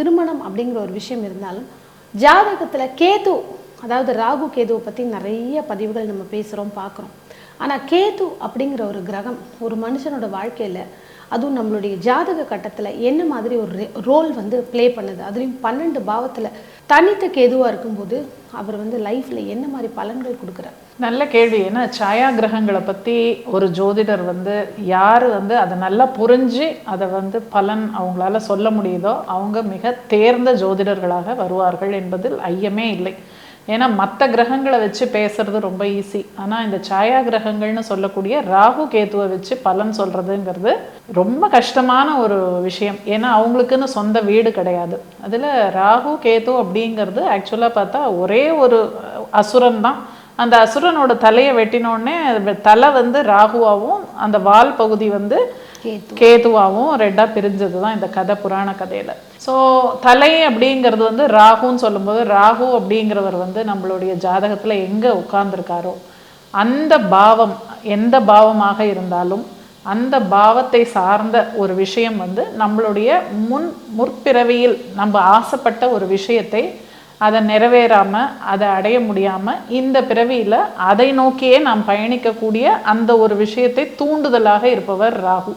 திருமணம் அப்படிங்கிற ஒரு விஷயம் இருந்தாலும் ஜாதகத்தில் கேது, அதாவது ராகு கேதுவை பற்றி நிறைய பதிவுகள் நம்ம பேசுகிறோம் பார்க்குறோம். ஆனால் கேது அப்படிங்கிற ஒரு கிரகம் ஒரு மனுஷனோட வாழ்க்கையில், அதுவும் நம்மளுடைய ஜாதக கட்டத்தில் என்ன மாதிரி ஒரு ரோல் வந்து ப்ளே பண்ணுது, அதுலேயும் 12 பாவத்தில் தனித்த கேதுவாக இருக்கும்போது அவர் வந்து லைஃப்பில் என்ன மாதிரி பலன்கள் கொடுக்குறார்? நல்ல கேள்வி. ஏன்னா சாயா கிரகங்களை பற்றி ஒரு ஜோதிடர் வந்து யார் வந்து அதை நல்லா புரிஞ்சு அதை வந்து பலன் அவங்களால சொல்ல முடியுதோ அவங்க மிக தேர்ந்த ஜோதிடர்களாக வருவார்கள் என்பதில் ஐயமே இல்லை. ஏன்னா மற்ற கிரகங்களை வச்சு பேசுறது ரொம்ப ஈஸி. ஆனால் இந்த சாயா கிரகங்கள்னு சொல்லக்கூடிய ராகு கேதுவை வச்சு பலன் சொல்றதுங்கிறது ரொம்ப கஷ்டமான ஒரு விஷயம். ஏன்னா அவங்களுக்குன்னு சொந்த வீடு கிடையாது. அதில் ராகு கேது அப்படிங்கிறது ஆக்சுவலாக பார்த்தா ஒரே ஒரு அசுரன் தான். அந்த அசுரனோட தலையை வெட்டினோடனே தலை வந்து ராகுவாகவும் அந்த வால் பகுதி வந்து கேதுவாகவும் ரெண்டாக பிரிஞ்சது தான் இந்த கதை, புராண கதையில். ஸோ தலை அப்படிங்கிறது வந்து ராகுன்னு சொல்லும்போது, ராகு அப்படிங்கிறவர் வந்து நம்மளுடைய ஜாதகத்தில் எங்கே உட்கார்ந்துருக்காரோ அந்த பாவம் எந்த பாவமாக இருந்தாலும் அந்த பாவத்தை சார்ந்த ஒரு விஷயம் வந்து நம்மளுடைய முற்பிறவியில் நம்ம ஆசைப்பட்ட ஒரு விஷயத்தை அதை நிறைவேறாமல் அதை அடைய முடியாமல் இந்த பிறவியில் அதை நோக்கியே நாம் பயணிக்கக்கூடிய அந்த ஒரு விஷயத்தை தூண்டுதலாக இருப்பவர் ராகு.